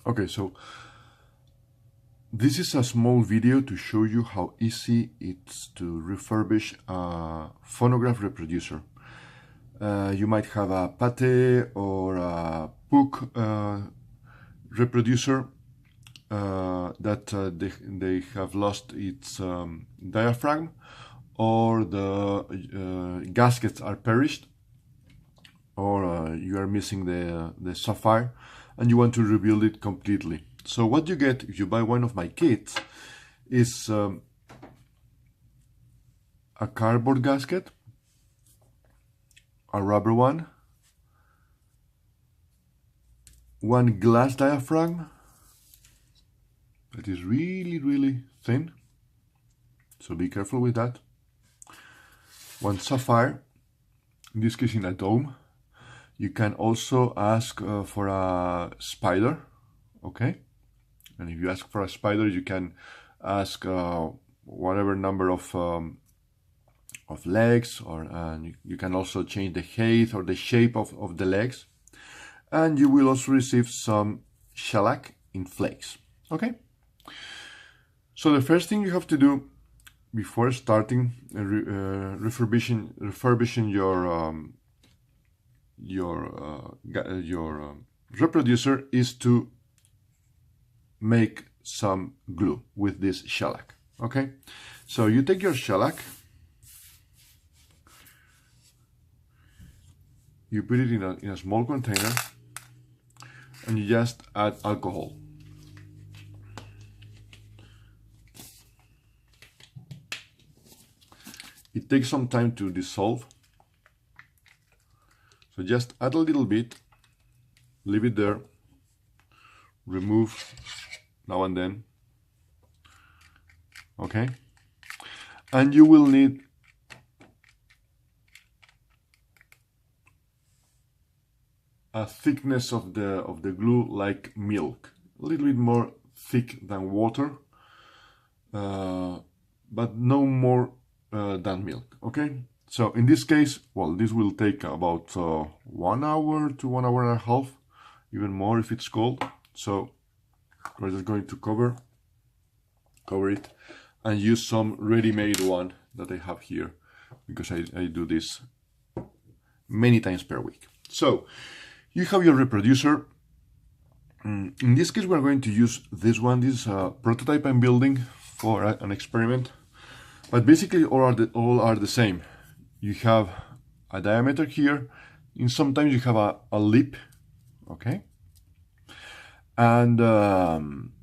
Okay, so this is a small video to show you how easy it's to refurbish a phonograph reproducer. You might have a pate or a puck reproducer that they have lost its diaphragm, or the gaskets are perished, or you are missing the sapphire and you want to rebuild it completely. So what you get if you buy one of my kits is a cardboard gasket, a rubber one glass diaphragm that is really thin, so be careful with that, one sapphire, in this case in a dome. You can also ask for a spider, okay? And if you ask for a spider, you can ask whatever number of legs, or you can also change the height or the shape of the legs. And you will also receive some shellac in flakes, okay? So the first thing you have to do before starting refurbishing your reproducer is to make some glue with this shellac. Okay, so you take your shellac, you put it in a small container, and you just add alcohol. It takes some time to dissolve, so just add a little bit, leave it there, remove now and then, okay? And you will need a thickness of the glue like milk, a little bit more thick than water, but no more than milk, okay? So in this case, well, this will take about 1 hour to 1 hour and a half, even more if it's cold. So we're just going to cover it and use some ready-made one that I have here, because I do this many times per week. So you have your reproducer. In this case, we're going to use this one. This is a prototype I'm building for an experiment, but basically all are the same. You have a diameter here, and sometimes you have a lip, okay, and an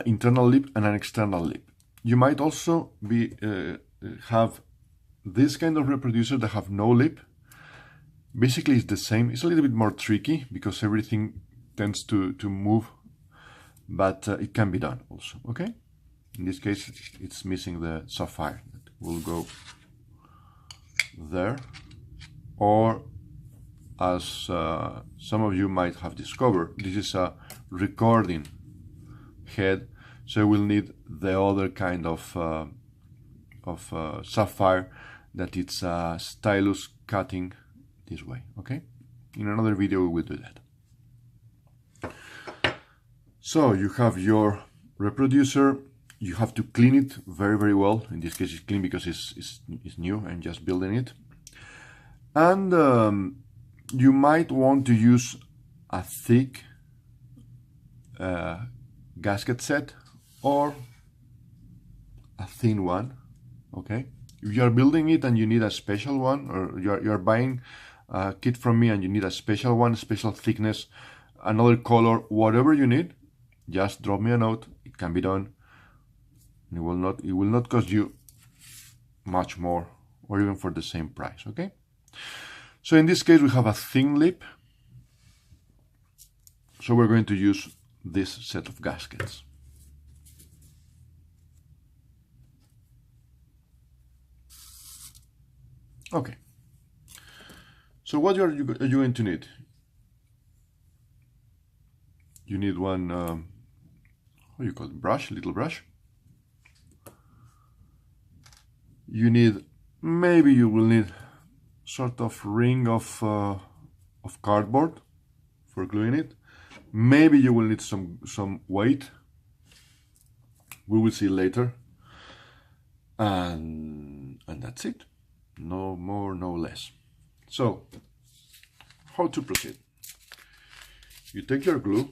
internal lip and an external lip. You might also have this kind of reproducer that have no lip. Basically it's the same. It's a little bit more tricky because everything tends to move, but it can be done also, okay? In this case it's missing the sapphire that will go there, or as some of you might have discovered, this is a recording head, so we'll need the other kind of sapphire that it's stylus cutting this way, okay? In another video we will do that. So you have your reproducer. You have to clean it very well. In this case it's clean because it's new. I'm just building it. And you might want to use a thick gasket set or a thin one, okay? If you are building it and you need a special one, or you are buying a kit from me and you need a special one, special thickness, another color, whatever you need, just drop me a note. It can be done. It will not cost you much more, or even for the same price, okay? So in this case we have a thin lip, so we're going to use this set of gaskets. Okay, so what are you going to need? You need one what do you call it, brush, little brush. You need, maybe you will need sort of ring of cardboard for gluing it. Maybe you will need some weight. We will see later. And that's it. No more, no less. So, how to proceed? You take your glue.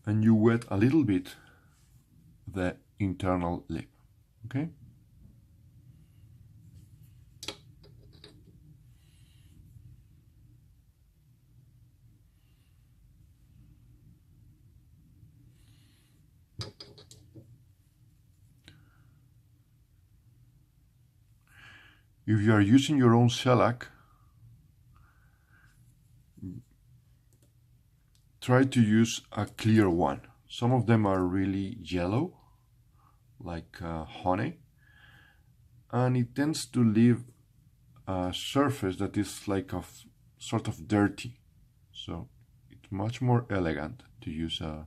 And you wet a little bit the internal lip, okay? If you are using your own shellac, try to use a clear one. Some of them are really yellow, like honey, and it tends to leave a surface that is like a sort of dirty. So it's much more elegant to use a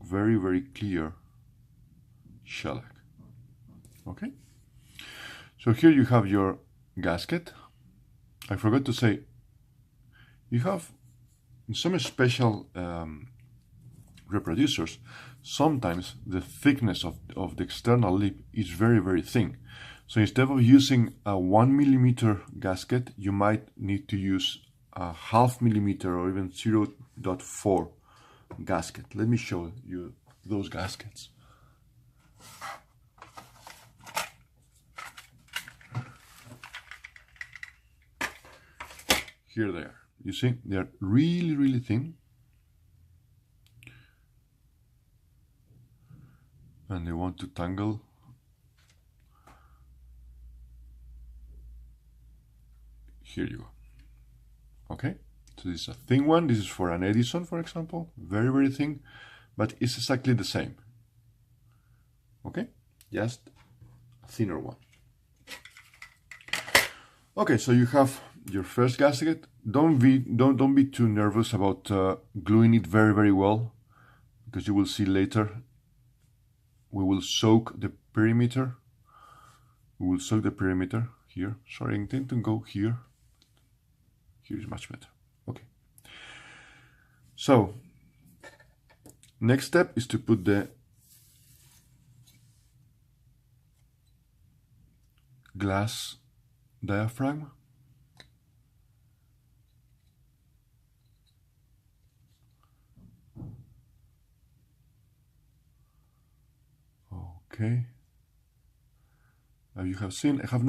very, very clear shellac. Okay? So here you have your gasket. I forgot to say, you have some special reproducers. Sometimes the thickness of the external lip is very, very thin. So instead of using a 1 millimeter gasket, you might need to use a 0.5 millimeter or even 0.4 gasket. Let me show you those gaskets. Here they are. You see, they are really, really thin. And they want to tangle. Here you go. Okay, so this is a thin one. This is for an Edison, for example. Very, very thin, but it's exactly the same. Okay, just a thinner one. Okay, so you have your first gasket. Don't be too nervous about gluing it very, very well, because you will see later we will soak the perimeter. We will soak the perimeter here. Sorry, I intend to go here. Here is much better. Okay. So next step is to put the glass diaphragm. Okay. Now you have seen I have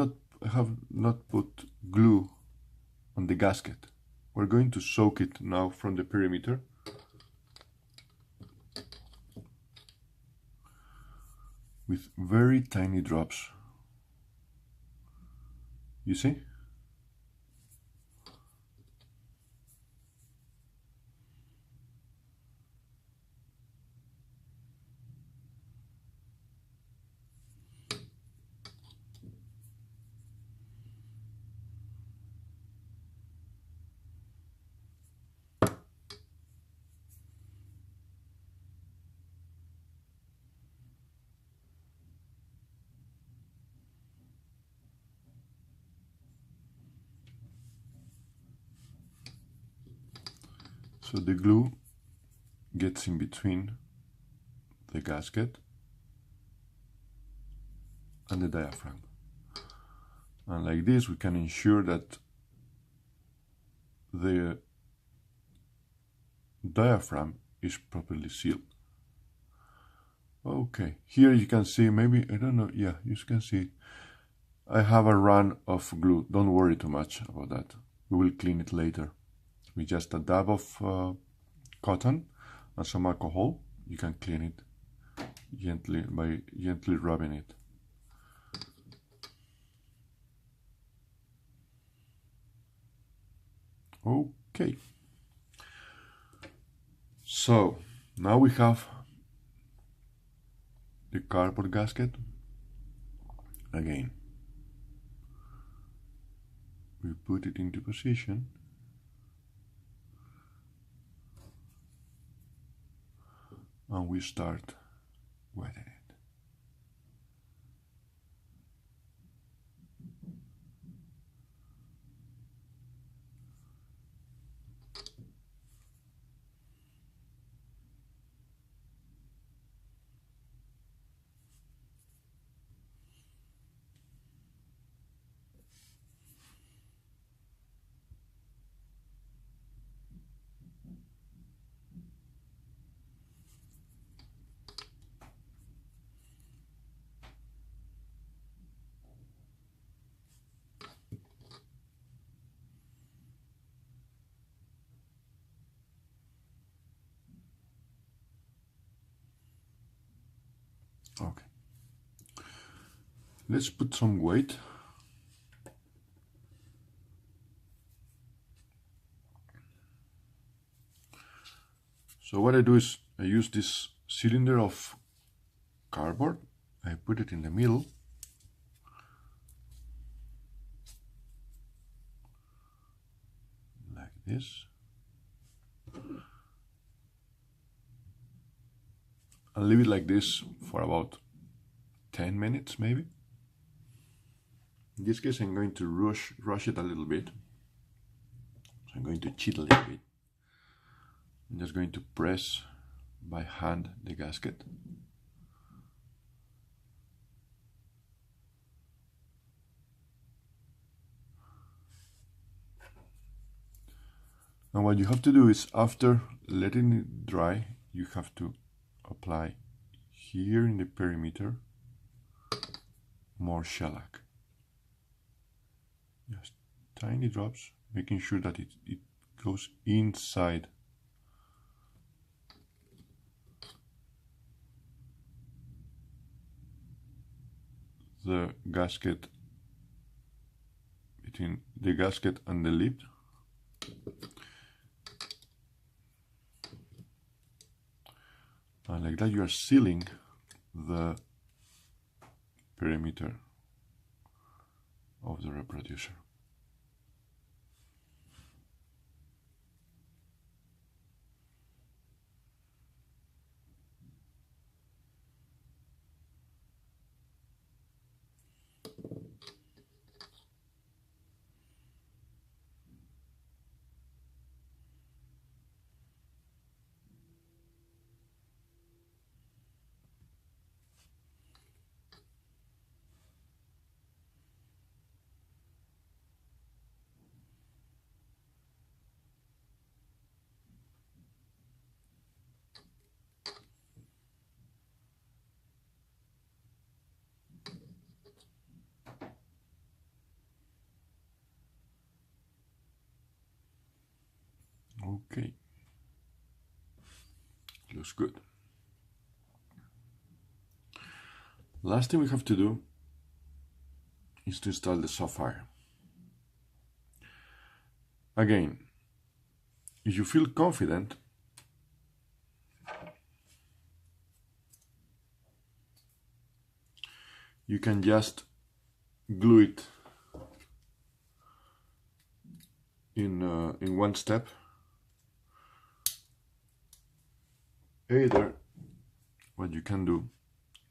not put glue on the gasket. We're going to soak it now from the perimeter. With very tiny drops. You see? So the glue gets in between the gasket and the diaphragm. And like this we can ensure that the diaphragm is properly sealed. Okay, here you can see, maybe, I don't know, yeah, you can see I have a run of glue. Don't worry too much about that. We will clean it later. With just a dab of cotton and some alcohol, you can clean it gently by gently rubbing it. Okay. So now we have the cardboard gasket. Again, we put it into position. And we start wetting it. Okay. Let's put some weight. So what I do is I use this cylinder of cardboard. I put it in the middle. Like this. I'll leave it like this for about 10 minutes maybe. In this case I'm going to rush it a little bit. So I'm going to cheat a little bit. I'm just going to press by hand the gasket. And what you have to do is, after letting it dry, you have to apply here in the perimeter more shellac. Just tiny drops, making sure that it goes inside the gasket, between the gasket and the lid. And like that you are sealing the perimeter of the reproducer. Okay, looks good. Last thing we have to do is to install the sapphire. Again, if you feel confident, you can just glue it in one step. Either what you can do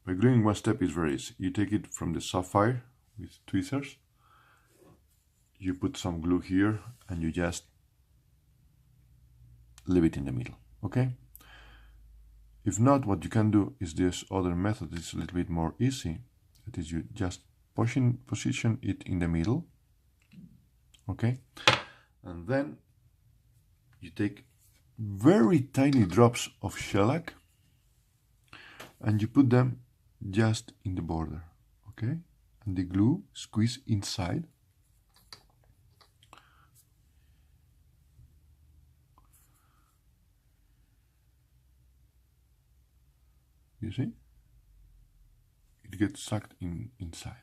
by gluing one step is very easy. You take it from the sapphire with tweezers, you put some glue here and you just leave it in the middle, okay? If not, what you can do is this other method. It's a little bit more easy. That is, you just position it in the middle, okay? And then you take very tiny drops of shellac and you put them just in the border, okay? And the glue squeeze inside. You see? It gets sucked inside.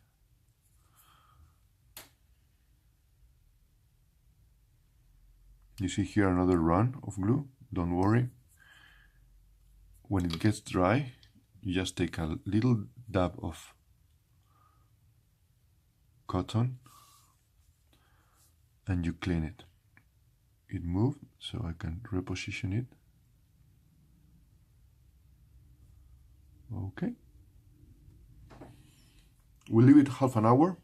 You see here another run of glue. Don't worry. When it gets dry, you just take a little dab of cotton and you clean it. It moved, so I can reposition it. Okay. We leave it half an hour,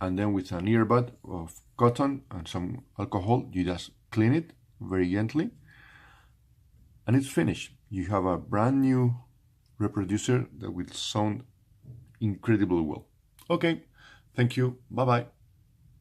and then with an earbud of cotton and some alcohol, you just clean it very gently, and it's finished. You have a brand new reproducer that will sound incredibly well. Okay, thank you. Bye-bye.